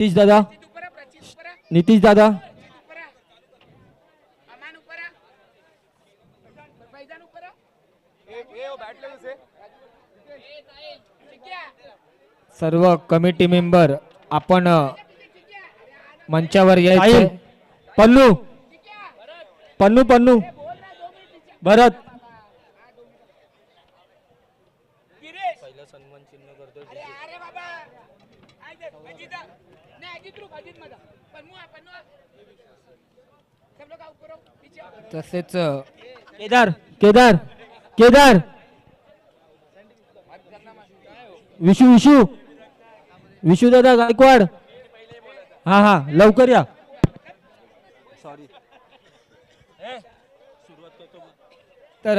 नितीश दादा, नितीश दादा, सर्व कमिटी मेंबर आपण मंचावर यायचे. साहिल, पन्नू, पन्नू, पन्नू, भरत, तसेच केदार, केदार, केदार, विशू, विशू, विशू दादा गायकवाड. हा हा, लवकर या. तर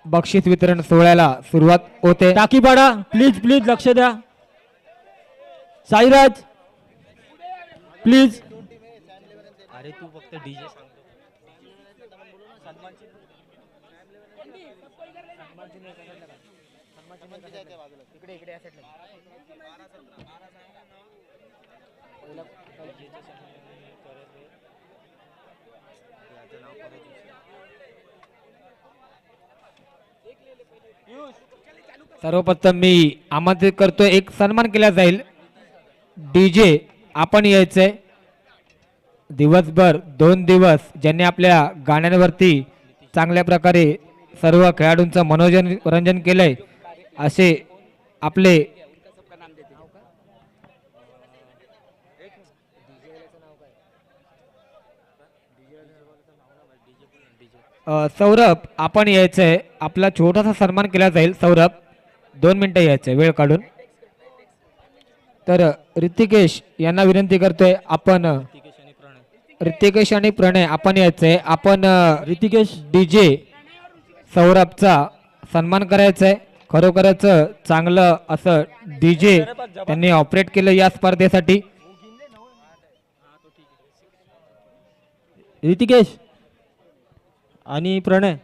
बक्षीस वितरण सोहळ्याला सुरुवात होते. टाकी पाडा, प्लीज प्लीज लक्ष द्या. साईराज, प्लीज. अरे तू फक्त डीजे सांगतो. सर्वप्रथम मी आमंत्रित करतोय, एक सन्मान केला जाईल. डीजे आपण यायचंय. दिवसभर 2 दिवस ज्यांनी आपल्या गाण्यांवरती चांगल्या प्रकारे सर्व खेळाडूंचं मनोरंजन केलंय असे आपले सौरभ आपण यायचंय. आपला छोटासा सन्मान केला जाईल. सौरभ 2 मिनिटं यायचंय वेळ काढून. तर ऋतिकेश यांना विनंती करतोय, आपण ऋतिकेश आणि प्रणय आपण यायचंय. आपण ऋतिकेश, डीजे सौरभचा सन्मान करायचंय. खरोखरच चांगलं असं डीजे त्यांनी ऑपरेट केलं या स्पर्धेसाठी. ऋतिकेश आणि प्रणय,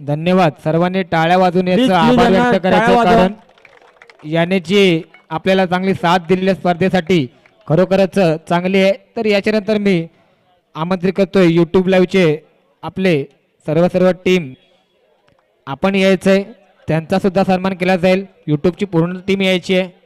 धन्यवाद. सर्वांनी टाळ्या वाजून Please, याचं please आभार यांना व्यक्त टाळ्या करायचं, वाजवा. कारण याने जी आपल्याला चांगली साथ दिलेल्या स्पर्धेसाठी खरोखरच चांगली आहे. तर याच्यानंतर मी आमंत्रित करतोय यूट्यूब लाईव्हचे आपले सर्व टीम आपण यायचंय. त्यांचा सुद्धा सन्मान केला जाईल. यूट्यूबची पूर्ण टीम यायची आहे.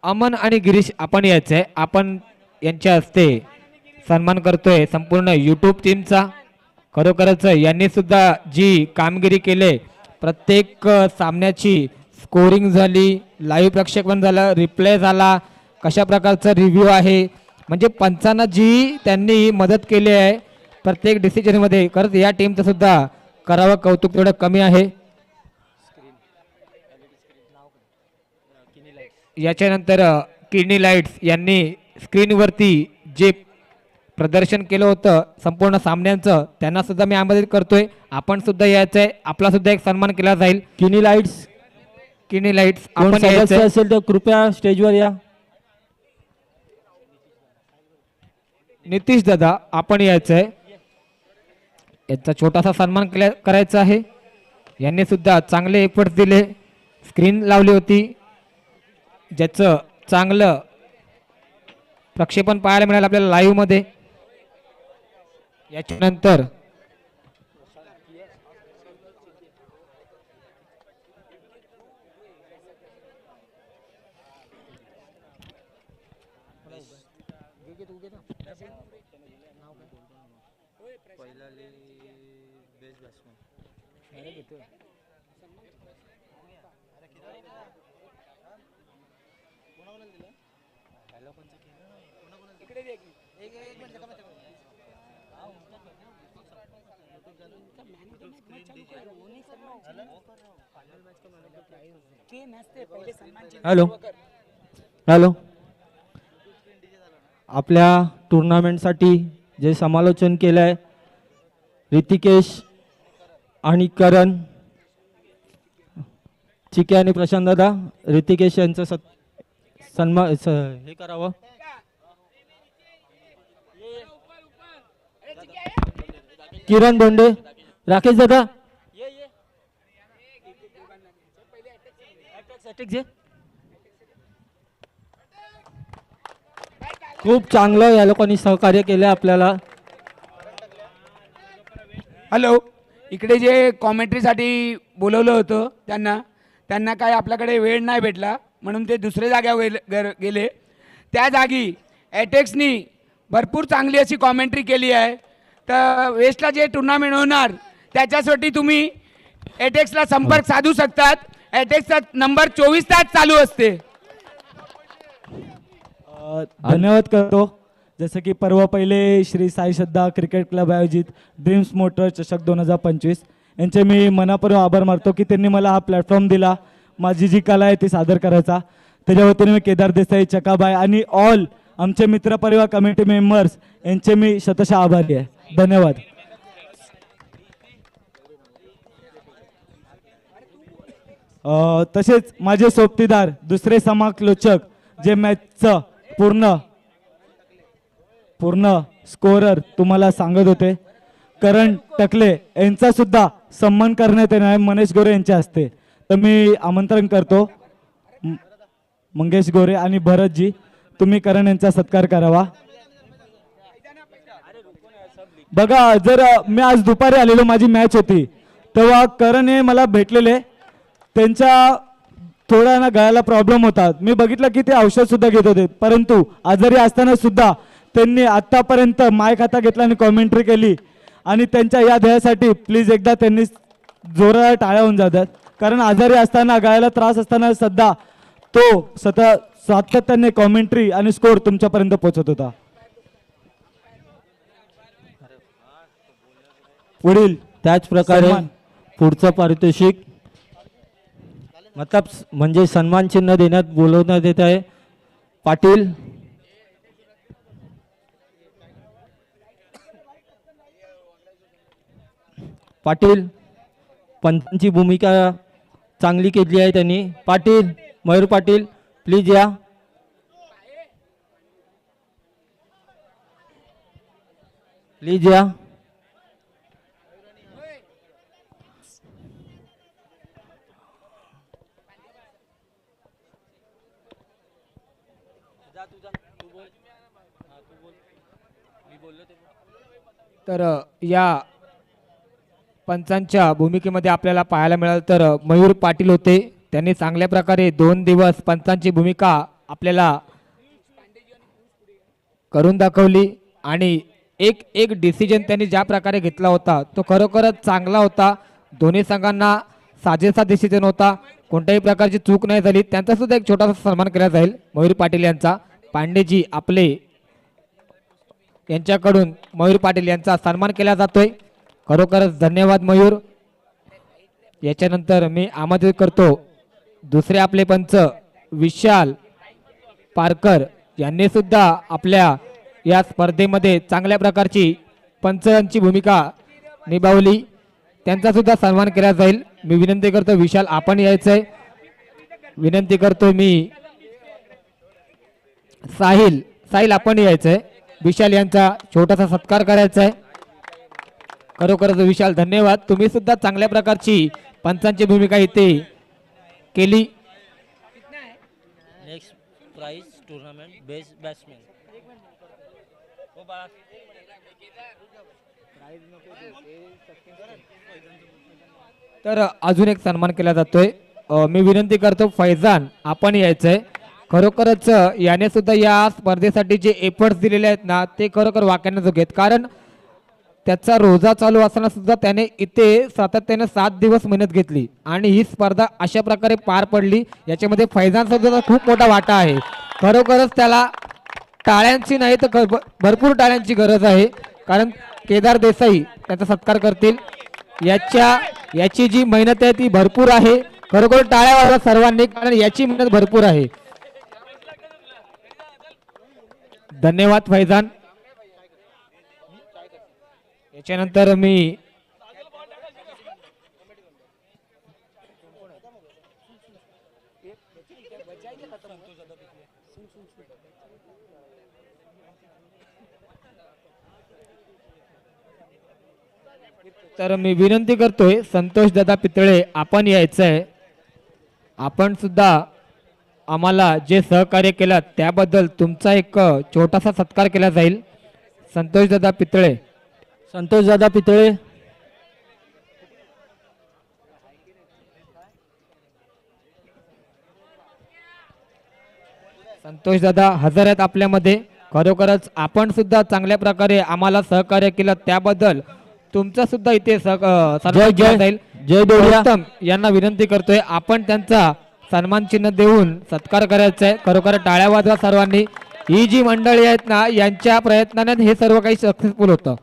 अमन आणि गिरीश आपण यायचंय. आपण यांच्या हस्ते सन्मान करतोय संपूर्ण यूट्यूब टीमचा. खरोखरच यांनी सुद्धा जी कामगिरी केले, प्रत्येक सामन्याची स्कोरिंग झाली, लाईव्ह प्रक्षेपण झालं, रिप्ले झाला, कशा प्रकारचा रिव्ह्यू आहे, म्हणजे पंचांना जी त्यांनी मदत केली आहे प्रत्येक डिसिजनमध्ये, खरंच या टीमचं सुद्धा करावं कौतुक तेवढं कमी आहे. याच्यानंतर किडनी लाईट्स यांनी स्क्रीनवरती जे प्रदर्शन केलं होतं संपूर्ण सामन्यांचं, त्यांना सुद्धा मी आमंत्रित करतोय. आपण सुद्धा यायचंय. आपला सुद्धा एक सन्मान केला जाईल. किनी लाईट्स, किडनी लाईट्स कोण आपण सदस्य यायचंय. असेल तर कृपया स्टेजवर या. नितीश दादा आपण यायचंय. याचा छोटासा सन्मान करायचा आहे. यांनी सुद्धा चांगले एफर्ट्स दिले, स्क्रीन लावली होती ज्याचं चांगलं प्रक्षेपण पाहायला मिळालं आपल्याला लाईव्ह मध्ये. याच्यानंतर हॅलो हॅलो, आपल्या टुर्नामेंटसाठी जे समालोचन केलं आहे ऋतिकेश आणि करण, चिके आणि प्रशांत दादा, ऋतिकेश यांचं हे करावं. किरण बोंडे, राकेश दादा खूप चांगलं या लोकांनी सहकार्य केलं आपल्याला. हॅलो, इकडे जे कॉमेंट्रीसाठी बोलवलं होतं त्यांना काय आपल्याकडे वेळ नाही भेटला म्हणून ते दुसऱ्या जाग्यावर गेले. त्या जागी ॲटेक्सनी भरपूर चांगली अशी कॉमेंट्री केली आहे. तर वेस्टला जे टुर्नामेंट होणार त्याच्यासाठी तुम्ही ॲटेक्सला संपर्क साधू शकतात. ॲटेक्सचा नंबर 24 तास चालू असते. धन्यवाद करतो. जसं की परवा पहिले श्री साई श्रद्धा क्रिकेट क्लब आयोजित ड्रीम्स मोटर चषक 2025 यांचे मी मनापूर्वक आभार मानतो की त्यांनी मला हा प्लॅटफॉर्म दिला, माझी जी कला आहे ती सादर करायचा. त्याच्या वतीने मी केदार देसाई, चकाबाई आणि ऑल आमचे मित्रपरिवार कमिटी मेंबर्स यांचे मी शतशः आभारी आहे. धन्यवाद. तसेच माझे सोबतीदार दुसरे समालोचक जे मॅचचं पूर्ण स्कोरर तुम्हाला सांगत होते, करण टकले यांचा सुद्धा सन्मान करण्यात येणार आहे मनीष गोरे यांच्या हस्ते. तर मी आमंत्रण करतो मंगेश गोरे आणि भरतजी, तुम्ही करण यांचा सत्कार करावा. बघा, जर मी आज दुपारी आलेलो, माझी मॅच होती, तेव्हा करण हे मला भेटलेले. त्यांच्या थोडा ना गळ्याला प्रॉब्लेम होता. मी बघितलं की ते औषध सुद्धा घेत होते, परंतु आजारी असताना सुद्धा त्यांनी आतापर्यंत माईक हातात घेतला आणि कॉमेंट्री केली. आणि त्यांच्या या ध्येयासाठी प्लीज एकदा त्यांनी जोरात टाळ्या होऊन जातात, कारण आजारी असताना गळ्याला त्रास असताना सुद्धा तो सातत्याने कॉमेंट्री आणि स्कोर तुमच्यापर्यंत पोहोचत होता. पुढील त्याच प्रकारे सन्मान. पुढचं पारितोषिक मतलब म्हणजे सन्मान चिन्ह देण्यात बोलवण्यात येत आहे. पाटील पंचांची भूमिका चांगली केली आहे त्यांनी. पाटील, मयूर पाटील प्लीज या. प्लीज या. तर या पंचांच्या भूमिकेमध्ये आपल्याला पाहायला मिळालं तर मयूर पाटील होते. त्यांनी चांगल्या प्रकारे 2 दिवस पंचांची भूमिका आपल्याला करून दाखवली आणि एक डिसिजन त्यांनी ज्या प्रकारे घेतला होता तो खरोखरच चांगला होता. दोन्ही संघांना साजेसा डिसिजन होता, कोणत्याही प्रकारची चूक नाही झाली. त्यांचा सुद्धा एक छोटासा सन्मान केला जाईल मयूर पाटील यांचा. पांडेजी आपले यांच्याकडून मयूर पाटील यांचा सन्मान केला जातोय. खरोखरच धन्यवाद मयूर. याच्यानंतर मी आमंत्रित करतो दुसरे आपले पंच विशाल पारकर यांनी सुद्धा आपल्या या स्पर्धेमध्ये चांगल्या प्रकारची पंचांची भूमिका निभावली. त्यांचा सुद्धा सन्मान केला जाईल. मी विनंती करतो विशाल आपण यायचंय. विनंती करतो मी साहिल आपण यायचंय. विशाल यांचा छोटासा सत्कार करायचा आहे. खरोखरच विशाल धन्यवाद. तुम्ही सुद्धा चांगल्या प्रकारची पंचांची भूमिका इथे केली. Next prize tournament best batsman. तर अजून एक सन्मान केला जातोय. मी विनंती करतो फैजान आपण यायचंय. खरोखरच याने सुद्धा या स्पर्धेसाठी जे एफर्ट्स दिलेले आहेत ना ते खरोखर वाकण्याजोगे आहेत. कारण त्याचा रोजा चालू असताना सुद्धा त्याने इथे सातत्याने 7 दिवस मेहनत घेतली आणि ही स्पर्धा अशा प्रकारे पार पडली. याच्यामध्ये फैजान सुद्धा खूप मोठा वाटा आहे. खरोखरच त्याला टाळ्यांची नाही तर भरपूर टाळ्यांची गरज आहे. कारण केदार देसाई त्याचा सत्कार करतील. याची जी मेहनत आहे ती भरपूर आहे. खरोखर टाळ्या वाजवा सर्वांनी, कारण याची मेहनत भरपूर आहे. धन्यवाद फैजान. याच्यानंतर मी तर मी विनंती करतोय संतोष दादा पितळे आपण यायचं आहे. आपण सुद्धा आम्हाला जे सहकार्य केलं त्याबद्दल तुमचा एक छोटासा सत्कार केला जाईल. संतोष दादा पितळे. संतोष दादा पितळे. संतोष दादा हजर आहेत आपल्यामध्ये. खरोखरच आपण सुद्धा चांगल्या प्रकारे आम्हाला सहकार्य केलं त्याबद्दल तुमचा सुद्धा इथे सन्मान केला जाईल. जय डोडिया. गौतम यांना विनंती करतोय आपण त्यांचा सन्मान चिन्ह देऊन सत्कार करायचा आहे. खरोखर टाळ्या वाजवा सर्वांनी. ही जी मंडळी आहेत ना यांच्या प्रयत्नाने हे सर्व काही सक्सेसफुल होतं.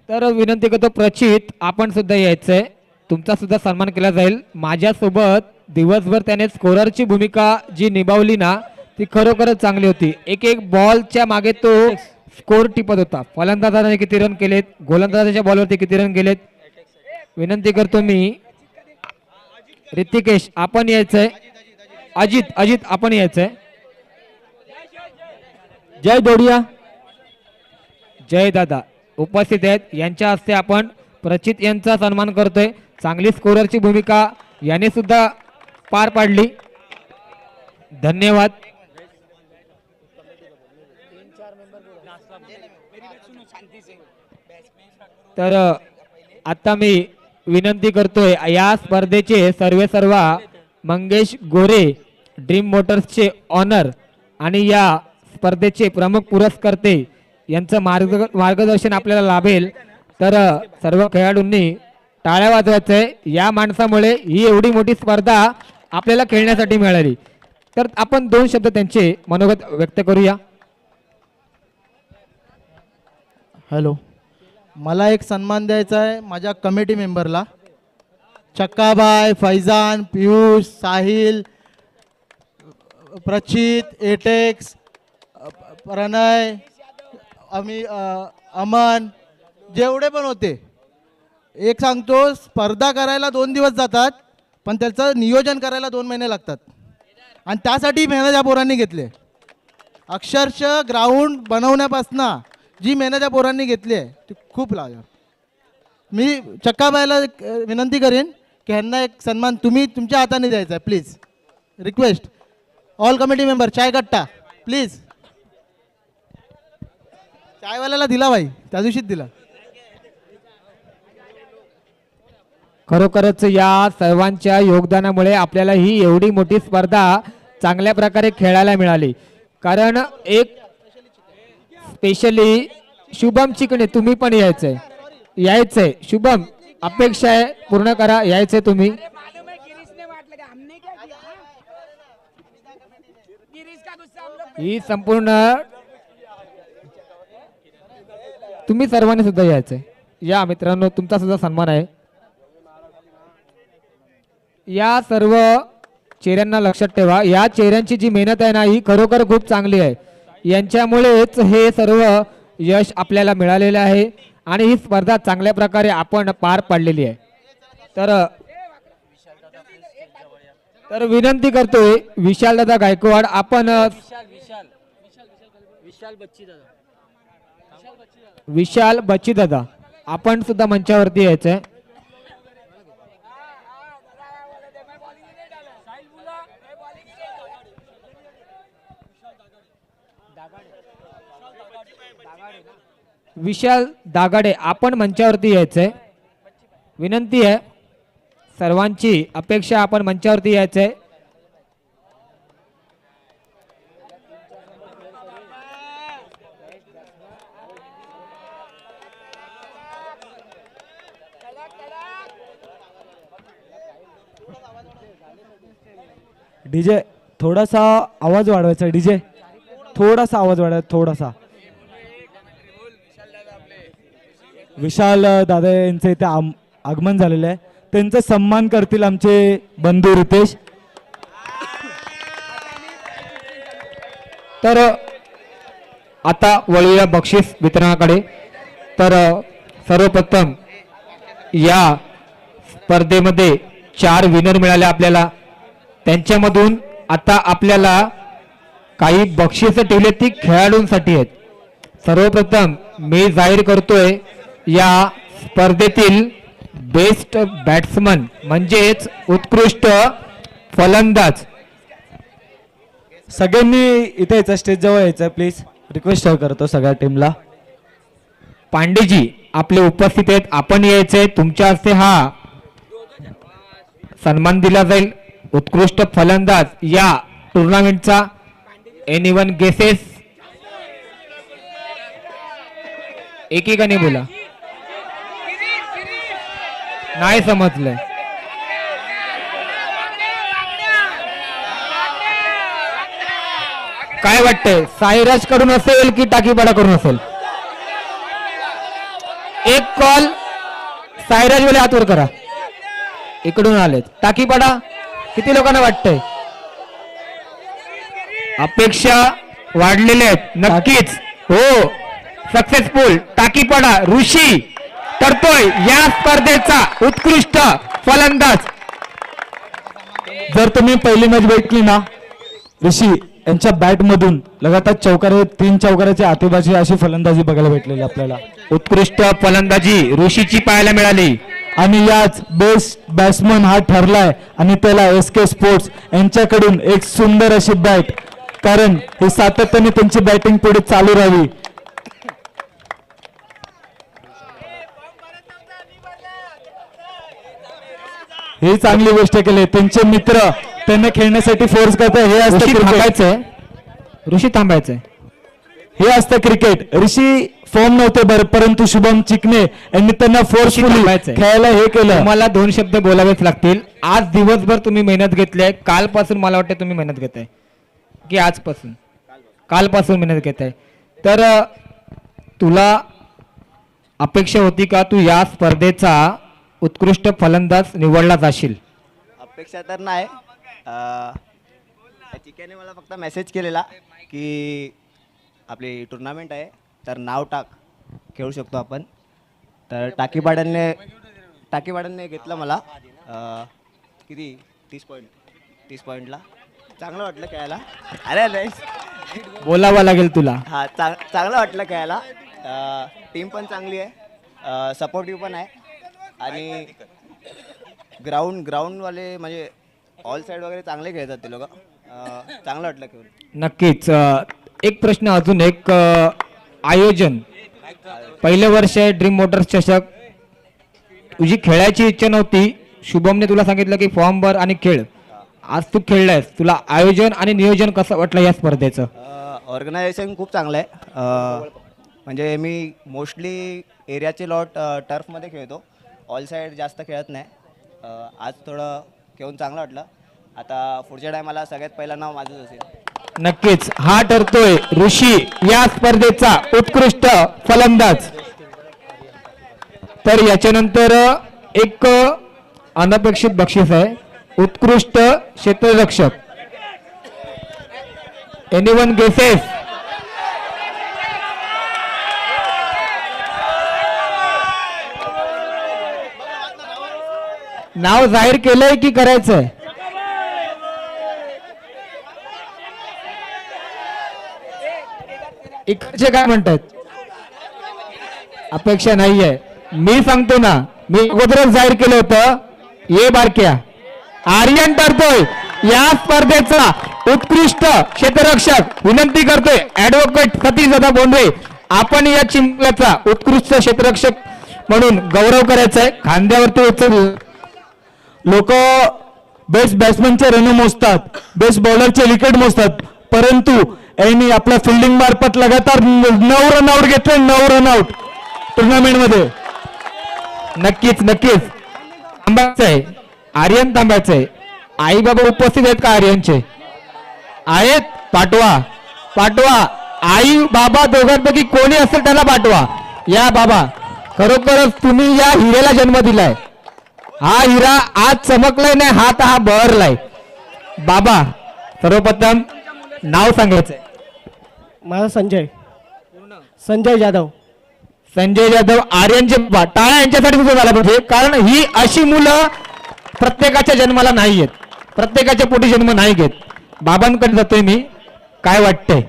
तर विनंती करतो प्रचित आपण सुद्धा यायचंय. तुमचा सुद्धा सन्मान केला जाईल. माझ्यासोबत दिवसभर त्याने स्कोररची भूमिका जी निभावली ना ती खरोखरच चांगली होती. एक एक बॉलच्या मागे तो स्कोर टिपत होता. फलंदाजाने किती रन केलेत, गोलंदाजाच्या बॉलवरती किती रन केलेत. विनंती करतो मी ऋतिकेश आपण यायचंय. अजित आपण यायचंय. जय डोडिया. जय दादा उपस्थित आहेत. यांच्या हस्ते आपण प्रचित यांचा सन्मान करतोय. चांगली स्कोररची भूमिका याने सुद्धा पार पाडली. धन्यवाद. तर आता मी विनंती करतोय या स्पर्धेचे सर्व मंगेश गोरे ड्रीम मोटर्सचे ऑनर आणि या स्पर्धेचे प्रमुख पुरस्कर्ते यांचं मार्गदर्शन आपल्याला लाभेल. तर सर्व खेळाडूंनी टाळ्या वाजवायचं आहे. या माणसामुळे ही एवढी मोठी स्पर्धा आपल्याला खेळण्यासाठी मिळाली. तर आपण 2 शब्द त्यांचे मनोगत व्यक्त करूया. हॅलो, मला एक सन्मान द्यायचा आहे माझ्या कमिटी मेंबरला. चक्काबाई, फैजान, पियुष, साहिल, प्रचित, एटेक्स, प्रणय, अमन, जेवढे पण होते. एक सांगतो, स्पर्धा करायला 2 दिवस जातात पण त्याचं नियोजन करायला 2 महिने लागतात आणि त्यासाठी मेहनत या पोरांनी घेतली. अक्षरशः ग्राउंड बनवण्यापासून जी मेहनत या पोरांनी घेतली आहे ती खूप लागेल. मी चक्काबाईला विनंती करेन की ह्यांना एक सन्मान तुम्ही तुमच्या हाताने द्यायचा आहे. Please request all committee member. चाय कट्टा प्लीज. चायवाल्याला दिला भाई, त्या दिवशीच दिला. खरोखरच या सर्वांच्या योगदानामुळे आपल्याला ही एवढी मोठी स्पर्धा चांगल्या प्रकारे खेळायला मिळाली. कारण एक स्पेशली शुभम चिकणे तुम्ही पण यायचंय. शुभम अपेक्षा आहे पूर्ण करा. यायचंय तुम्ही. ही संपूर्ण तुम्ही सर्वांनी सुद्धा यायचंय. या मित्रांनो तुमचा सुद्धा सन्मान आहे. या सर्व चेहऱ्यांना लक्षात ठेवा. या चेहऱ्यांची जी मेहनत आहे ना ही खरोखर खूप चांगली आहे. यांच्यामुळेच हे सर्व यश आपल्याला मिळालेलं आहे आणि ही स्पर्धा चांगल्या प्रकारे आपण पार पाडलेली आहे. तर विनंती करतोय विशाल दादा गायकवाड आपण विशाल बच्ची दादा आपण सुद्धा मंचावरती यायचंय. विशाल दागाडे आपण मंचावरती यायचंय. विनंती आहे सर्वांची अपेक्षा आपण मंचावरती यायचंय. डीजे थोडासा आवाज वाढवायचा. डीजे थोडासा आवाज वाढवायचा. थोडासा. विशाल दादा यांचं इथे आगमन झालेलं आहे. त्यांचा सन्मान करतील आमचे बंधू रितेश. तर आता वळूया बक्षीस वितरणाकडे. तर सर्वप्रथम या स्पर्धेमध्ये 4 विनर मिळाले आपल्याला. त्यांच्यामधून आता आपल्याला काही बक्षिसं ठेवली ती खेळाडूंसाठी आहेत. सर्वप्रथम मी जाहीर करतोय या स्पर्धेतील बेस्ट बॅट्समन म्हणजेच उत्कृष्ट फलंदाज. सगळ्यांनी इथे यायचं, स्टेज जवळ यायचं प्लीज, रिक्वेस्ट करतो सगळ्या टीमला. पांडेजी आपले उपस्थित आहेत, आपण यायचंय. तुमच्या हस्ते हा सन्मान दिला जाईल उत्कृष्ट फलंदाज या टुर्नामेंटचा. Anyone guesses? एकेकाने बोला. नाही समजलंय. काय वाटतंय, साईराज कडून असेल की टाकीपाडा कडून असेल? एक कॉल साईराज वाले हात वर करा. इकडून आलेत. टाकीपाडा किती लोकांना वाटतंय? अपेक्षा वाढलेल्या आहेत नक्कीच. हो, सक्सेसफुल टाकीपाडा ऋषी ठरतोय या स्पर्धेचा उत्कृष्ट फलंदाज. जर तुम्ही पहिली मॅच बघितली ना, ऋषी यांच्या बॅट मधून लगातार चौकारे, 3 चौकाराची आतिबाची अशी फलंदाजी बघायला भेटलेली आपल्याला. उत्कृष्ट फलंदाजी ऋषीची पाहायला मिळाली. आणि याच बेस्ट बॅट्समन हा ठरलाय आणि त्याला SK स्पोर्ट्स यांच्याकडून एक सुंदर अशी बॅट, कारण हे सातत्याने त्यांची बॅटिंग पुढे चालू राहावी. ही चांगली गोष्ट केली. त्यांचे मित्र त्यांना खेळण्यासाठी फोर्स करतात. हे असतं ऋषी क्रिकेट. थांबायचंय. ऋषी थांबायचंय. हे असतं क्रिकेट. ऋषी फॉर्म नव्हते बरं, परंतु शुभम चिकणे यांनी त्यांना फोर्सफुली थांबायचंय. खेळायला हे केलं. तुम्हाला 2 शब्द बोलावेच लागतील. आज दिवसभर तुम्ही मेहनत घेतली. कालपासून मला वाटतं तुम्ही मेहनत घेताय की आजपासून? कालपासून मेहनत घेताय. तर तुला अपेक्षा होती का तू या स्पर्धेचा उत्कृष्ट फलंदाज निवडला जाशील? अपेक्षा तर नाही. चिक्याने मला फक्त मेसेज केलेला की आपली टुर्नामेंट आहे तर नाव टाक, खेळू शकतो आपण. तर टाकीपाड्यांनी घेतलं मला. किती 30 पॉईंटला. चांगलं वाटलं खेळायला. अरे नाही, बोलावं लागेल तुला. हां चांगलं वाटलं खेळायला. टीम पण चांगली आहे, सपोर्टिव्ह पण आहे. आणि ग्राउंडवाले म्हणजे ऑल साईड वगैरे चांगले खेळतात ते लोक. चांगलं वाटलं खेळून. नक्कीच. एक प्रश्न अजून एक. आयोजन पहिलं वर्ष आहे ड्रीम मोटर्स चषक. तुझी खेळायची इच्छा नव्हती, शुभमने तुला सांगितलं की फॉर्म भर आणि खेळ. आज तू खेळलायस. तुला आयोजन आणि नियोजन कसं वाटलं या स्पर्धेचं? ऑर्गनायझेशन खूप चांगलं आहे. म्हणजे मी मोस्टली एरियाचे लॉट टर्फमध्ये खेळतो, ऑल साईड जास्त खेळत नाही. आज थोडं खेळून चांगलं वाटलं. आता पुढच्या टायमाला सगळ्यात पहिलं नाव माझंच असेल. नक्कीच. हा ठरतोय ऋषी या स्पर्धेचा उत्कृष्ट फलंदाज. तर याच्यानंतर एक अनपेक्षित बक्षीस आहे, उत्कृष्ट क्षेत्ररक्षक. Anyone guesses? नाव जाहीर केलंय की करायचंय? इकडचे काय म्हणतात? अपेक्षा नाहीये. मी सांगतो ना, मी अगोदरच जाहीर केलं होतं. ये बारक्या, आर्यन ठरतोय या स्पर्धेचा उत्कृष्ट क्षेत्ररक्षक. विनंती करतोय ऍडव्होकेट सतीश दादा बोंडवे, आपण या चिंकल्याचा उत्कृष्ट क्षेत्ररक्षक म्हणून गौरव करायचा आहे. खांद्यावरती उचल. लोक बेस्ट बॅट्समनचे रन मोजतात, बेस्ट बॉलरचे विकेट मोजतात, परंतु यांनी आपल्या फिल्डिंग मार्फत लगातार 9 रनआउट घेतले. 9 रनआउट टुर्नामेंटमध्ये. नक्कीच नक्कीच थांबायचंय. आर्यन थांबायचंय. आई बाबा उपस्थित आहेत का आर्यनचे? आहेत. पाठवा. आई बाबा दोघांपैकी कोणी असेल त्याला पाठवा. या बाबा, खरोखरच तुम्ही या हिऱ्याला जन्म दिलाय. हा हिरा आज चमकलाय नाही, हा बहरलाय. बाबा, सर्वप्रथम नाव सांगायचंय. माझा संजय जाधव. संजय जाधव. आर्यनचे टाळ्या यांच्यासाठी सुद्धा झाला पाहिजे, कारण ही अशी मुलं प्रत्येकाच्या जन्माला नाही येत, प्रत्येकाच्या पोटी जन्म नाही घेत. बाबांकडे जातोय मी. काय वाटतंय?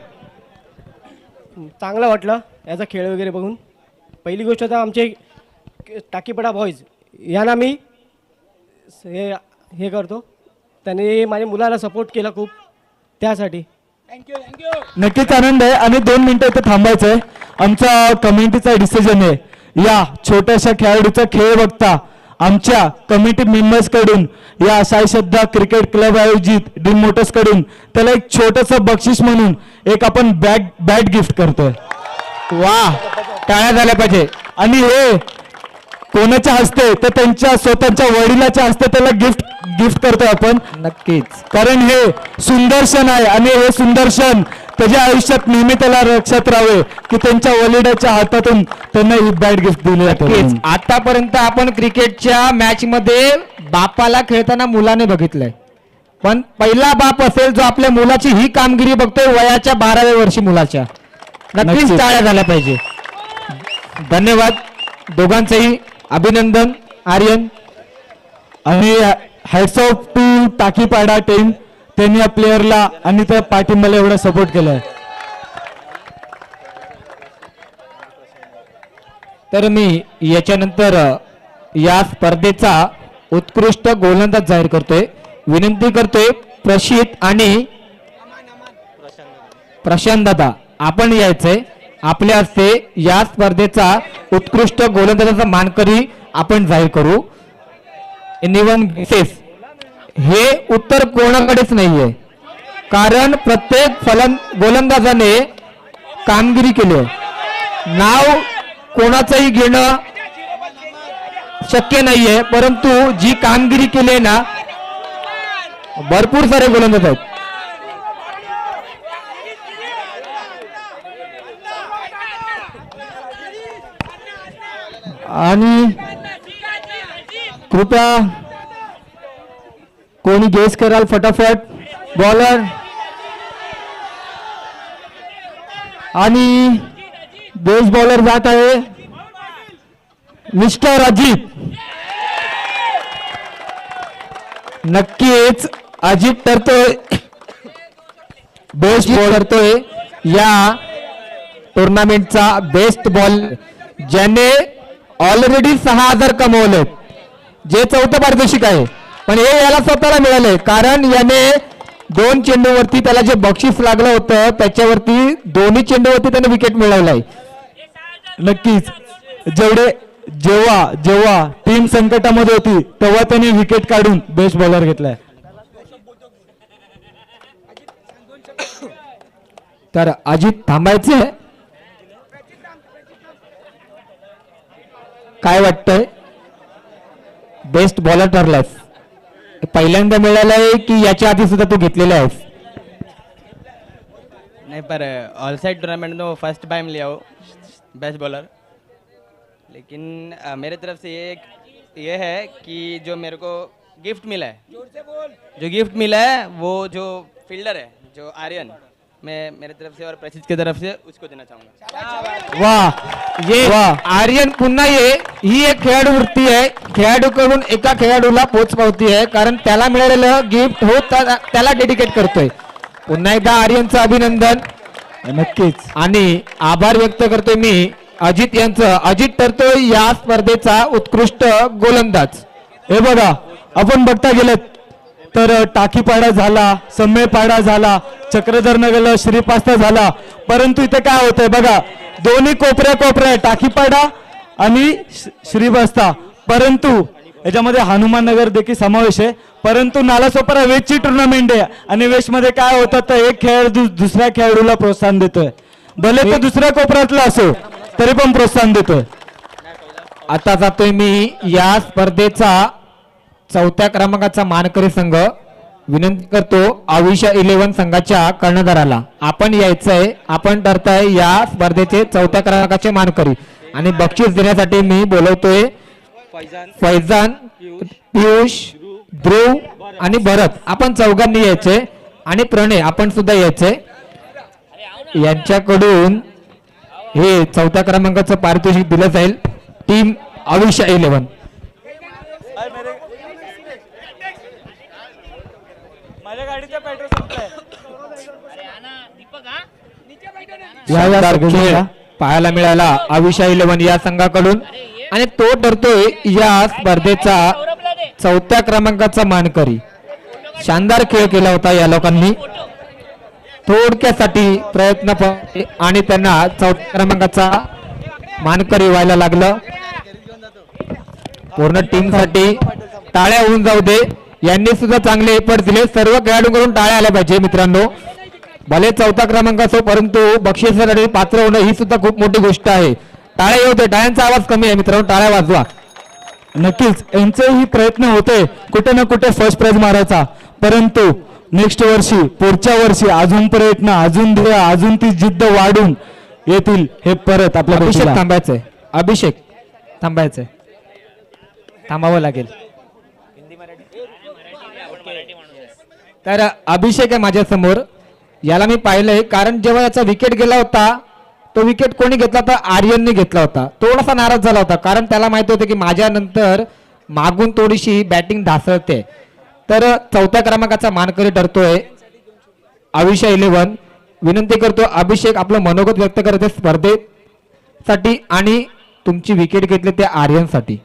चांगलं वाटलं. याचा खेळ वगैरे बघून. पहिली गोष्ट तर आमचे टाकीपडा बॉईज यांना मी हे करतो, त्याने माझ्या मुलाला सपोर्ट केला खूप, त्यासाठी. नक्कीच आनंद आहे आणि 2 मिनिटं इथे थांबायचं आहे. आमचा कम्युनिटीचा डिसिजन आहे. या छोट्याशा खेळाडूचा खेळ बघता आमच्या कमिटी मेंबर्स कडून या साई श्रद्धा क्रिकेट क्लब आयोजित ड्रीम मोटर्स कडून त्याला एक छोटंसं बक्षीस म्हणून एक आपण बॅट गिफ्ट करतोय. वा, टाळ्या झाल्या पाहिजे. आणि हे कोणाच्या हस्ते तर त्यांच्या स्वतःच्या वडिलाच्या हस्ते त्याला गिफ्ट करतोय आपण. नक्कीच. कारण हे सुंदर्शन आहे आणि हे सुंदर्शन त्याच्या आयुष्यात नेहमी त्याला लक्षात राहावे की त्यांच्या वडिलाच्या हातातून त्यांना ही बॅट गिफ्ट दिली जाते. नक्कीच. आतापर्यंत आपण क्रिकेटच्या मॅच मध्ये बापाला खेळताना मुलाने बघितलंय, पण पहिला बाप असेल जो आपल्या मुलाची ही कामगिरी बघतोय वयाच्या 12व्या वर्षी मुलाच्या. नक्कीच नक्कीच. टाळ्या झाल्या पाहिजे. धन्यवाद दोघांचेही. अभिनंदन आर्यन. आणि हॅट्स ऑफ टू टाकीपाडा टीम, त्यांनी या प्लेअरला आणि त्या पाठिंबाला एवढा सपोर्ट केलाय. तर मी याच्यानंतर या स्पर्धेचा उत्कृष्ट गोलंदाज जाहीर करतोय. विनंती करतोय प्रशित आणि प्रशांत दादा आपण यायचंय. आपल्या हस्ते या स्पर्धेचा उत्कृष्ट गोलंदाजाचा मानकरी आपण जाहीर करू. एनिवन गेसेस हे उत्तर कोणाकडेच नाहीये, कारण प्रत्येक गोलंदाजाने कामगिरी केली आहे. नाव कोणाचंही घेणं शक्य नाहीये, परंतु जी कामगिरी केली आहे ना, भरपूर सारे गोलंदाज आहेत. आणि कृपया कोणी गेस कराल फटाफट. बॉलर आणि बेस बॉलर जात आहे मिस्टर अजित. नक्कीच अजित ठरतोय बेस्ट बॉल करतोय या टुर्नामेंटचा बेस्ट बॉल, ज्याने ऑलरेडी 6000 कमवले, जे चौथं पारितोषिक आहे. पण हे याला स्वतःला मिळालंय, कारण याने 2 चेंडूवरती त्याला जे बक्षीस लागलं होतं त्याच्यावरती दोन्ही चेंडूवरती त्याने विकेट मिळवलाय. नक्कीच जेव्हा टीम संकटामध्ये होती तेव्हा त्यांनी विकेट काढून बेस्ट बॉलर घेतलाय. तर अजित थांबायचे. काय वाटतंय, बेस्ट बॉलर ठरलास, पहिल्यांदा मिळालंय की याच्या आधी सुद्धा तू घेतलेला आहेस? नहीं, पर ऑल साइड टूर्नामेंट में वो फर्स्ट टाइम लिया हो बेस्ट बॉलर. लेकिन मेरे तरफ से ये है कि जो मेरे को गिफ्ट मिला है वो जो फील्डर है जो आर्यन, मैं मेरे तरफ से और प्रसिद्ध की तरफ से उसको देना चाहूँगा. वाह, आर्यन पुन्हा ही एक खेळाडू वृत्ती आहे. खेळाडूकडून एका खेळाडूला पोच पावती आहे, कारण त्याला मिळालेलं गिफ्ट त्याला डेडिकेट करतोय. पुन्हा एकदा आर्यनचं अभिनंदन. नक्कीच. आणि आभार व्यक्त करतोय मी अजित यांचं. अजित ठरतोय या स्पर्धेचा उत्कृष्ट गोलंदाज. हे बघा, आपण बघता गेलेत तर टाकीपाडा झाला, सम्मेपाडा झाला, चक्रधरनगर श्रीपास्ता झाला, परंतु इथे काय होतंय बघा, दोन्ही कोपऱ्या टाकीपाडा आणि श्रीपास्ता, परंतु याच्यामध्ये हनुमाननगर देखील समावेश आहे. परंतु नालासोपारा वेस्टची टुर्नामेंट आहे आणि वेस्टमध्ये काय होतं तर एक खेळाडू दुसऱ्या खेळाडूला प्रोत्साहन देतोय, भले तो दुसऱ्या कोपऱ्यातला असो तरी पण प्रोत्साहन देतोय. आता जातोय मी या स्पर्धेचा 4थ्या क्रमांकाचा मानकरी संघ. विनंती करतो आविषा 11 संघाच्या कर्णधाराला आपण यायचंय. आपण ठरताय या स्पर्धेचे 4थ्या क्रमांकाचे मानकरी आणि बक्षीस देण्यासाठी मी बोलवतोय फैजान, पियुष, ध्रुव आणि भरत. आपण चौघांनी यायचे आणि प्रणय आपण सुद्धा यायचे. यांच्याकडून हे 4थ्या क्रमांकाचं पारितोषिक दिलं जाईल. टीम आविषा 11. या पाहायला मिळाला अविशा 11 या संघाकडून आणि तो ठरतोय या स्पर्धेचा 4थ्या क्रमांकाचा मानकरी. शानदार खेळ केला होता या लोकांनी. थोडक्यासाठी प्रयत्न आणि त्यांना 4थ्या क्रमांकाचा मानकरी व्हायला लागलं. पूर्ण टीमसाठी टाळ्या होऊन जाऊ दे. यांनी सुद्धा चांगले एफर्ट दिले. सर्व खेळाडूंकडून टाळ्या आल्या पाहिजे मित्रांनो. भले 4था क्रमांक असो परंतु बक्षिसासाठी पात्र होणं ही सुद्धा खूप मोठी गोष्ट आहे. टाळ्या येऊ दे. टाळ्यांचा आवाज कमी आहे मित्रांनो. टाळ्या वाजवा. नक्कीच यांचेही प्रयत्न होते कुठे ना कुठे फर्स्ट प्राइज मारायचा, परंतु नेक्स्ट वर्षी पुढच्या वर्षी अजून प्रयत्न, अजून ध्येय, अजून ती जिद्द वाढून येतील हे परत आपल्या अभिषेक भेटीला. थांबायचंय. अभिषेक थांबायचंय. थांबावं लागेल. तर अभिषेक आहे माझ्या समोर. याला मी पाहिलंय कारण जेव्हा याचा विकेट गेला होता तो विकेट कोणी घेतला तर आर्यनने घेतला होता. थोडासा नाराज झाला होता कारण त्याला माहिती होतं की माझ्या नंतर मागून थोडीशी बॅटिंग ढासळते. तर 4थ्या क्रमांकाचा मानकरी ठरतोय अविशा 11. विनंती करतो अभिषेक आपलं मनोगत व्यक्त करते स्पर्धेसाठी आणि तुमची विकेट घेतली त्या आर्यनसाठी.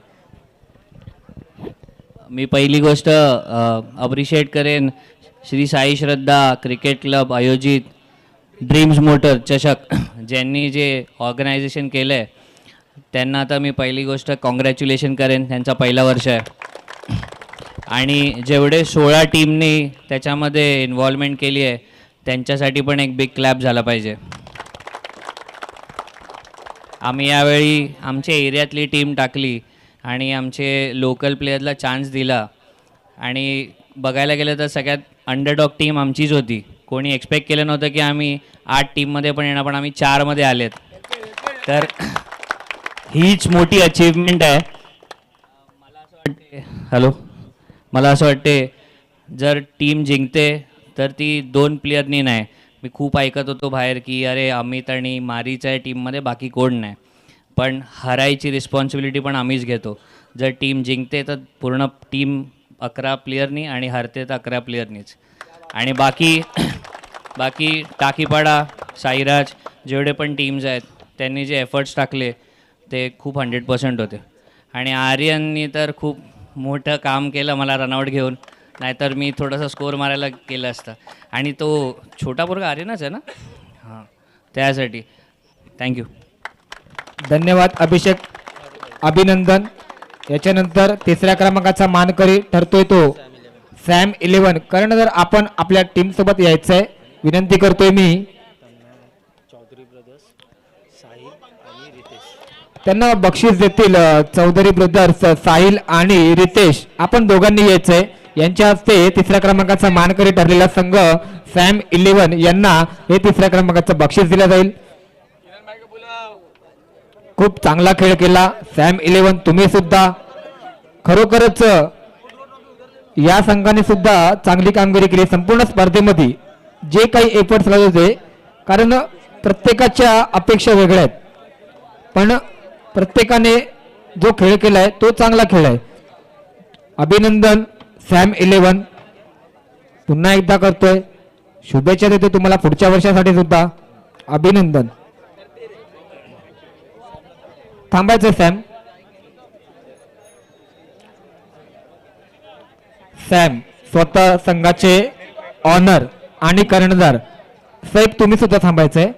मी पहिली गोष्ट अप्रिशिएट करेन श्री साई श्रद्धा क्रिकेट क्लब आयोजित ड्रीम्स मोटर चषक ज्यांनी जे ऑर्गनायझेशन केलं आहे त्यांना आता मी पहिली गोष्ट कॉंग्रॅच्युलेशन करेन. त्यांचा पहिला वर्ष आहे आणि जेवढे 16 टीमनी त्याच्यामध्ये इन्व्हॉल्वमेंट केली आहे त्यांच्यासाठी पण एक बिग क्लॅप झाला पाहिजे. आम्ही यावेळी आमच्या एरियातली टीम टाकली आणि आमचे लोकल प्लेयरला चान्स दिला आणि बघायला गेलं तर सगळ्यात अंडरडॉग टीम आमचीच होती. कोणी एक्सपेक्ट केलं नव्हतं की आम्ही 8 टीममध्ये पण येणार, पण आम्ही 4मध्ये आलेत. तर हीच मोठी अचीवमेंट आहे. मला असं वाटते जर टीम जिंकते तर ती 2 प्लेयरनी नाही. मी खूप ऐकत होतो बाहेर की अरे अमित आणि मारीच आहे टीममध्ये बाकी कोण नाही, पण हरायची रिस्पॉन्सिबिलिटी पण आम्हीच घेतो. जर टीम जिंकते तर पूर्ण टीम 11 प्लेयरनी आणि हरते तर 11 प्लेयरनीच. आणि बाकी टाकीपाडा साईराज जेवढे पण टीम्स आहेत त्यांनी जे एफर्ट्स टाकले ते खूप 100% होते. आणि आर्यननी तर खूप मोठं काम केलं मला रनआउट घेऊन, नाहीतर मी थोडासा स्कोअर मारायला केलं असतं. आणि तो छोटा पोरगा आर्यनच आहे ना, हां, त्यासाठी थँक्यू. धन्यवाद अभिषेक. अभिनंदन. याच्यानंतर 3ऱ्या क्रमांकाचा मानकरी ठरतोय तो सॅम 11. कारण जर आपण आपल्या टीम सोबत यायचं आहे विनंती करतोय मी. त्यांना बक्षीस देतील चौधरी ब्रदर्स साहिल आणि रितेश. आपण दोघांनी यायचंय. यांच्या हस्ते 3ऱ्या क्रमांकाचा मानकरी ठरलेला संघ सॅम 11 यांना हे 3ऱ्या क्रमांकाचं बक्षीस दिलं जाईल. खूप चांगला खेळ केला सॅम 11. तुम्ही सुद्धा खरोखरच या संघाने सुद्धा चांगली कामगिरी केली संपूर्ण स्पर्धेमध्ये. जे काही एफर्ट्स लागले होते, कारण प्रत्येकाच्या अपेक्षा वेगळ्या आहेत, पण प्रत्येकाने जो खेळ केलाय तो चांगला खेळ आहे. अभिनंदन सॅम 11. पुन्हा एकदा करतोय. शुभेच्छा देतो तुम्हाला पुढच्या वर्षासाठी सुद्धा. अभिनंदन. थांबायचं सॅम. सॅम स्वतः संघाचे ऑनर आणि कर्णधार साहेब तुम्ही सुद्धा थांबायचंय.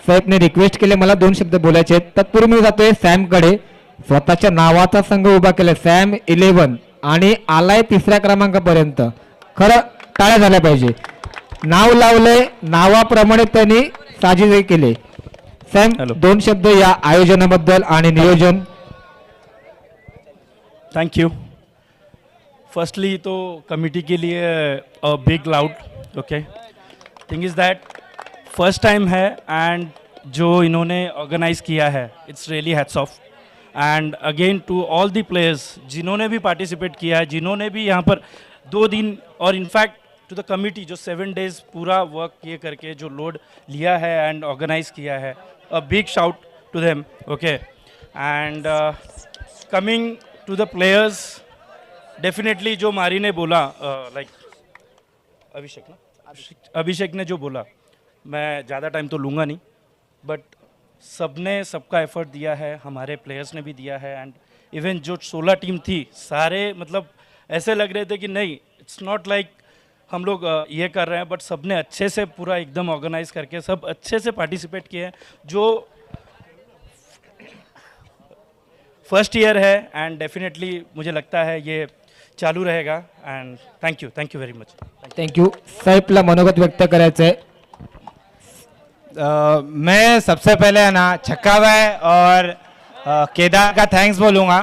साहेबने रिक्वेस्ट केले मला 2 शब्द बोलायचे आहेत. तत्पूर्वी मी जातोय सॅमकडे. स्वतःच्या नावाचा संघ उभा केलाय सॅम 11 आणि आलाय 3ऱ्या क्रमांकापर्यंत. खरं टाळ्या झाल्या पाहिजे. नाव लावलंय, नावाप्रमाणे त्यांनी साजिरे केले. सॅम 2 शब्द या आयोजनाबद्दल आणि नियोजन. Thank you. फर्स्टली तो कमिटी के लिए a big loud. Okay, thing is that first time है एंड जो इन्होंने ऑर्गेनाइज़ किया है it's really hats off. And again to all the players जिन्होंने भी पार्टिसिपेट किया है, जिन्होंने भी यहाँ पर 2 दिन और इनफैक्ट टू द कमिटी जो 7 डेज पूरा वर्क किए करके जो लोड लिया है एंड ऑर्गेनाइज किया है, a big shout to them. Okay, and coming to the players, definitely जो मारी ने बोला, लाइक अभिषेक ने जो बोला, मैं ज़्यादा टाइम तो लूँगा नहीं, बट सबने सबका एफर्ट दिया है, हमारे प्लेयर्स ने भी दिया है, एंड इवन जो 16 टीम थी सारे मतलब ऐसे लग रहे थे कि नहीं, इट्स नॉट लाइक हम लोग ये कर रहे हैं, बट सबने अच्छे से पूरा एकदम ऑर्गेनाइज करके सब अच्छे से पार्टिसिपेट किए हैं. जो फर्स्ट ईयर है एंड डेफिनेटली मुझे लगता है ये चालू रहेगा. And thank you very much. Thank you. साहेबला मनोगत व्यक्त करायचं आहे. मैं सबसे पहले है ना छक्का भाई और केदार का थैंक्स बोलूँगा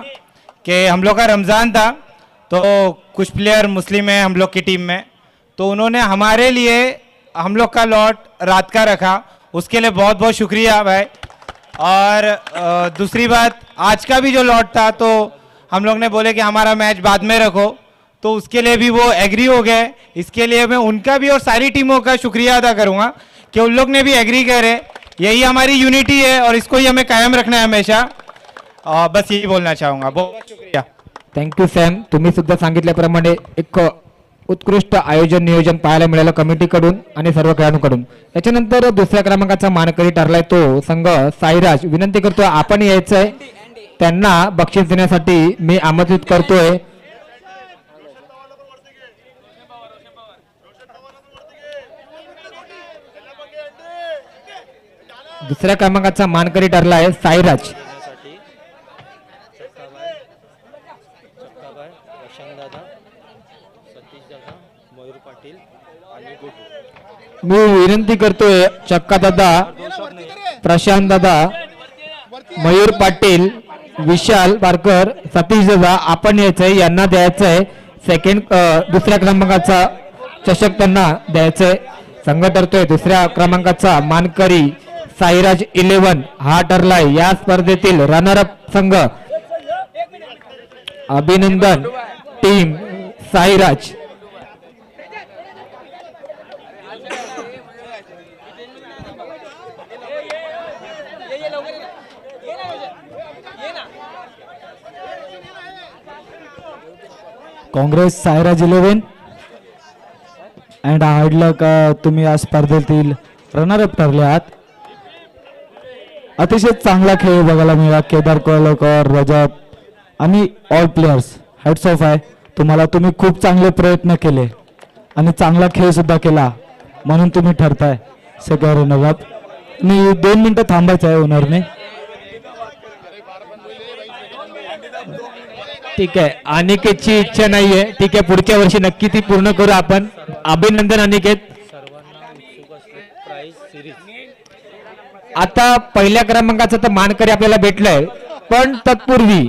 कि हम लोग का रमज़ान था तो कुछ प्लेयर मुस्लिम हैं हम लोग की टीम में, तो उन्होंने हमारे लिए हम लोग का लॉट रात का रखा, उसके लिए बहुत बहुत शुक्रिया भाई. और दूसरी बात, आज का भी जो लॉट था तो हम लोग ने बोले कि हमारा मैच बाद में रखो, तो उसके लिए भी वो एग्री हो गए. इसके लिए मैं उनका भी और सारी टीमों का शुक्रिया अदा करूँगा कि उन लोग ने भी एग्री करे. यही हमारी यूनिटी है और इसको ही हमें कायम रखना है हमेशा. बस यही बोलना चाहूँगा. बहुत शुक्रिया. Thank you Sam. तुम्ही सुद्धा सांगितल्याप्रमाणे एक उत्कृष्ट आयोजन नियोजन पाहायला मिळालं कमिटीकडून आणि सर्व खेळाडूंकडून. याच्यानंतर दुसऱ्या क्रमांकाचा मानकरी ठरलाय तो संघ साईराज. विनंती करतोय आपण यायचंय, त्यांना बक्षीस देण्यासाठी मी आमंत्रित करतोय. दुसऱ्या क्रमांकाचा मानकरी ठरला आहे साईराज. मी विनंती करतोय चक्का दादा, प्रशांत दादा, मयूर पाटील, विशाल पारकर, सतीश दादा आपण यायचंय, यांना द्यायचंय दुसऱ्या क्रमांकाचा चषक त्यांना द्यायचंय. संघ ठरतोय दुसऱ्या क्रमांकाचा मानकरी साईराज 11 हा ठरलाय. या स्पर्धेतील रनरअप संघ अभिनंदन team Sairaj. Congrats Sairaj 11 and hard luck. तुम्ही या स्पर्धेतील रनरअप ठरले आहात. अतिशय चांगला खेळ बघायला मिळाला. केदार कोळकर, रजत आणि ऑल प्लेयर्स हॅट्स ऑफ आहे तुम्हाला. तुम्ही खूप चांगले प्रयत्न केले आणि चांगला खेळ सुद्धा केला, म्हणून तुम्ही ठरताय सगळं रनरअप. आणि 2 मिनिटं थांबायचं आहे ओनरने. ठीक आहे. अनिकेतची इच्छा नाहीये. ठीक आहे, पुढच्या वर्षी नक्की ती पूर्ण करू आपण. अभिनंदन अनिकेत. आता पहिल्या क्रमांकाचा तर मानकरी आपल्याला भेटलाय, पण तत्पूर्वी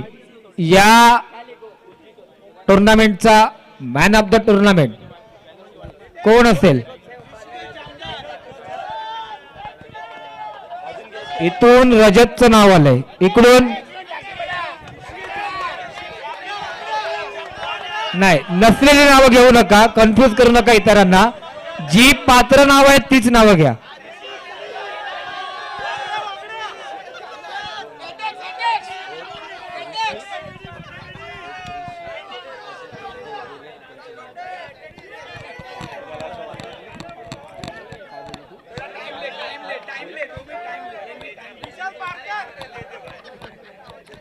या टुर्नामेंटचा मॅन ऑफ द टुर्नामेंट कोण असेल? इथून रजतचं नाव आलंय, इकडून नाही. नसलेली नावं घेऊ नका, कन्फ्यूज करू नका इतरांना. जी पात्र नाव आहेत तीच नावं घ्या.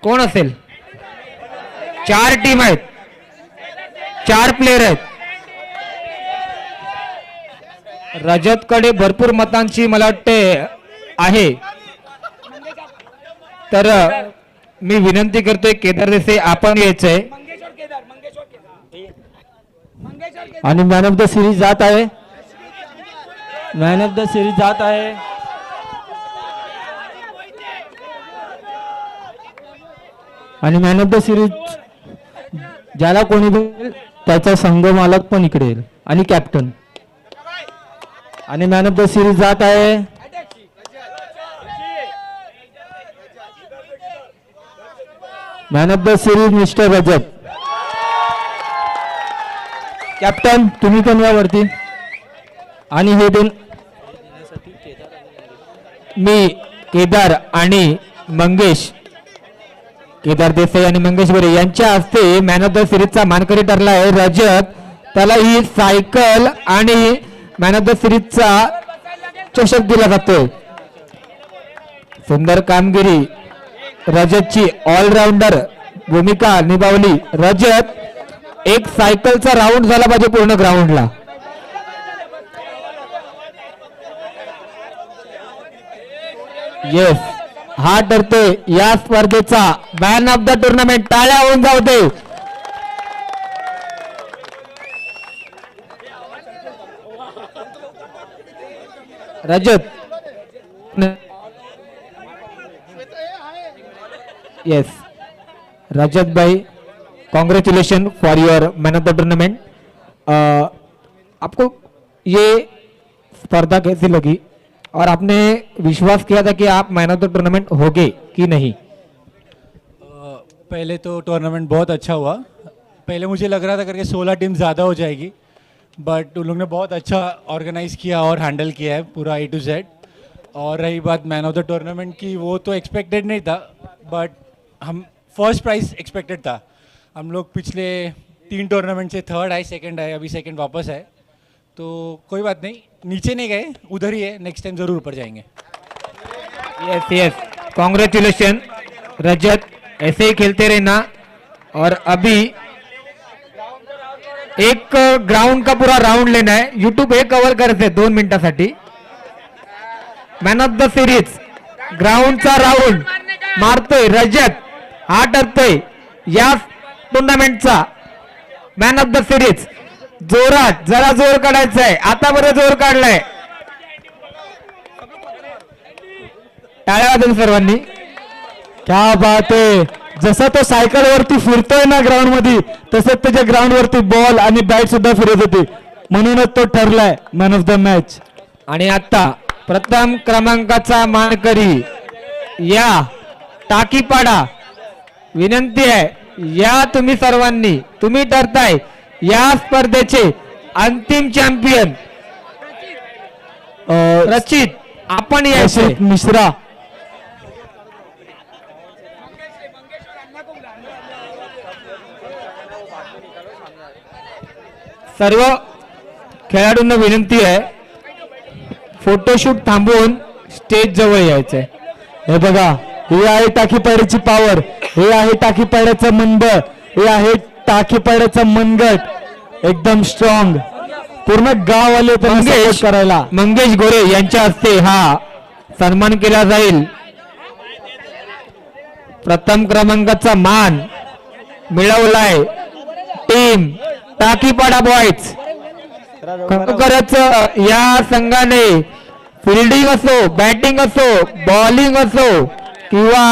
कोण असेल? 4 टीम आहेत, 4 प्लेयर आहेत. रजतकडे भरपूर मतांची मला वाटते आहे, तर मी विनंती करतोय केदार देसाई आपण यायचंय. आणि मॅन ऑफ द सिरीज जात आहे. मॅन ऑफ द सिरीज जात आहे. आणि मॅन ऑफ द सिरीज ज्याला कोणी भेटेल त्याचा संघ मालक पण इकडे येईल आणि कॅप्टन. आणि मॅन ऑफ द सिरीज जात आहे. Man of the series mister Rajat. Captain तुम्ही पण यावरती. आणि हे दोन मी केदार आणि मंगेश, केदार देसाई आणि मंगेश बरे यांच्या हस्ते मॅन ऑफ द सिरीजचा मानकरी ठरला आहे रजत. त्याला ही सायकल आणि मॅन ऑफ द सिरीजचा चषक दिला जातोय. सुंदर कामगिरी रजतची ऑलराऊंडर भूमिका निभावली. रजत एक सायकलचा राऊंड झाला पाहिजे पूर्ण ग्राउंडला. येस, हा ठरतोय या स्पर्धेचा मॅन ऑफ द टुर्नामेंट. टाळ्या होऊन जाऊ दे. रजत, यस रजत भाई, congratulation for your man of the tournament. आपको ये स्पर्धा कैसी लगी और आपने विश्वास किया था कि आप मैन ऑफ द टूर्नामेंट होगे कि नहीं? पहले तो टूर्नामेंट बहुत अच्छा हुआ. पहले मुझे लग रहा था करके 16 टीम ज़्यादा हो जाएगी, बट उन लोग ने बहुत अच्छा ऑर्गेनाइज़ किया और हैंडल किया है पूरा A to Z. और रही बात मैन ऑफ द टूर्नामेंट की, वो तो एक्सपेक्टेड नहीं था, बट हम फर्स्ट प्राइज़ एक्सपेक्टेड था. हम लोग पिछले 3 टूर्नामेंट से थर्ड आए, सेकंड आए, अभी सेकंड वापस आए, तो कोई बात नहीं, नीचे नहीं गए, उधर ही है, नेक्स्ट टाइम ज़रूर ऊपर जाएंगे. यस यस, कॉन्ग्रेचुलेशन रजत, ऐसे ही खेलते रहना. और अभी एक ग्राउंड का पूरा राउंड लेना है. यूट्यूब हे कव्हर करायचंय 2 मिनिटासाठी. मॅन ऑफ द सिरीज ग्राउंडचा राऊंड मारतोय रजत. हा ठरतोय या टुर्नामेंटचा मॅन ऑफ द सिरीज. जोरात, जरा जोर काढायचा आहे. आता बरं जोर काढलाय. टाळ्या वाजवून सर्वांनी. क्या बात आहे. जसा तो सायकल वरती फिरतोय ना ग्राउंड मध्ये, तसंच त्याच्या ग्राउंड वरती बॉल आणि बॅट सुद्धा फिरत होती, म्हणूनच तो ठरलाय मॅन ऑफ द मॅच. आणि आता प्रथम क्रमांकाचा मानकरी या टाकीपाडा. विनंती आहे या तुम्ही सर्वांनी, तुम्ही ठरताय या स्पर्धेचे अंतिम चॅम्पियन. रचित, आपण यायचे मिश्रा. सर्व खेळाडूंना विनंती आहे फोटोशूट थांबवून स्टेज जवळ यायचंय. हे बघा, हे आहे टाकीपाड्याची पॉवर, हे आहे टाकीपाड्याचं मनबळ, हे आहे टाकीपाड्याचं मनगट. एकदम स्ट्रॉंग. पूर्ण गाववाले त्यांना सपोर्ट करायला. मंगेश गोरे यांच्या हस्ते हा सन्मान केला जाईल. प्रथम क्रमांकाचा मान मिळवलाय टीम टाकीपाडा बॉयज. खरोखरच या संघाने फिल्डिंग असो, बॅटिंग असो, बॉलिंग असो किंवा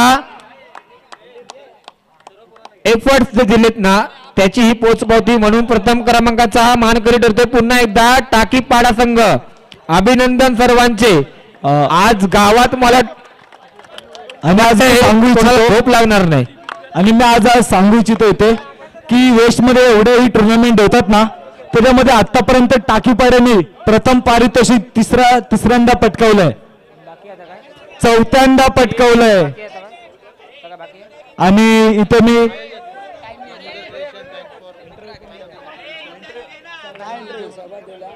एफर्ट्स जे दिलेत ना, त्याची ही पोचपावती म्हणून प्रथम क्रमांकाचा हा मानकरी ठरतोय. पुन्हा एकदा टाकीपाडा संघ, अभिनंदन सर्वांचे. आज गावात मला झोप लागणार नाही. आणि मी आज सांगू इच्छितो इथे की वेस्टमध्ये एवढेही टुर्नामेंट होतात ना, त्याच्यामध्ये आतापर्यंत टाकीपाड्याने प्रथम पारितोषिक तिसऱ्यांदा पटकावलंय, चौथ्यांदा पटकावलंय. आणि इथे मी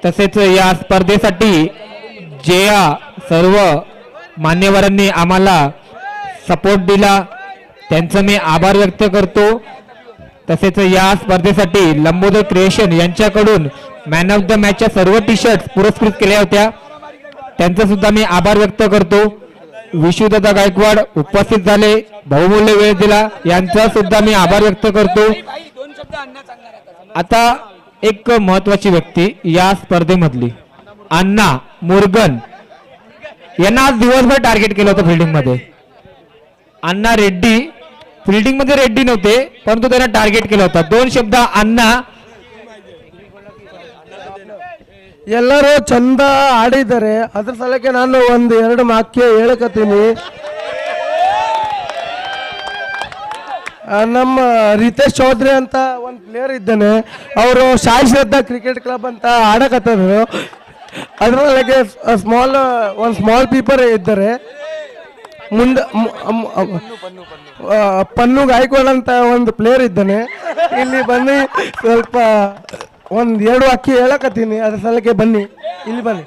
तसेच या स्पर्धेसाठी जे सर्व मान्यवरांनी आम्हाला सपोर्ट दिला त्यांचं मी आभार व्यक्त करतो. तसेच या स्पर्धेसाठी लंबोदर क्रिएशन यांच्याकडून मॅन ऑफ द मॅचच्या सर्व टी शर्ट पुरस्कृत केल्या होत्या, त्यांचा सुद्धा मी आभार व्यक्त करतो. विशुदादा गायकवाड उपस्थित झाले, बहुमूल्य वेळ दिला, यांचा सुद्धा मी आभार व्यक्त करतो. आता एक महत्वाची व्यक्ती या स्पर्धेमधली अण्णा मुरगन यांना आज दिवसभर टार्गेट केलं होतं फिल्डिंग मध्ये. अण्णा रेड्डी फील्डिंग मध्ये रेड्डी नव्हते, परंतु त्यांना टार्गेट केलं होतं. 2 शब्द अण्णा. ಎಲ್ಲರೂ ಚಂದ ಆಡಿದ್ದಾರೆ, ಅದ್ರ ಸಲಕ್ಕೆ ನಾನು 1-2 ವಾಕ್ಯ ಹೇಳಕತ್ತೀನಿ. ನಮ್ಮ ರಿತೇಶ್ ಚೌಧರಿ ಅಂತ ಒಂದು ಪ್ಲೇಯರ್ ಇದ್ದಾನೆ, ಅವರು ಸಾಯಿ ಶ್ರದ್ಧಾ ಕ್ರಿಕೆಟ್ ಕ್ಲಬ್ ಅಂತ ಆಡಕತ್ತಿದ್ರು. ಅದರೊಳಗೆ ಸ್ಮಾಲ್ ಪೀಪರ್ ಇದ್ದಾರೆ. ಮುಂದೆ ಪನ್ನು ಗಾಯಕ್ವಾಡ್ ಅಂತ ಒಂದು ಪ್ಲೇಯರ್ ಇದ್ದಾನೆ. ಇಲ್ಲಿ ಬನ್ನಿ, ಸ್ವಲ್ಪ 1-2 ವಾಕ್ಯ ಹೇಳಕತ್ತೀನಿ, ಅದ್ರ ಸಲಕ್ಕೆ ಬನ್ನಿ, ಇಲ್ಲಿ ಬನ್ನಿ.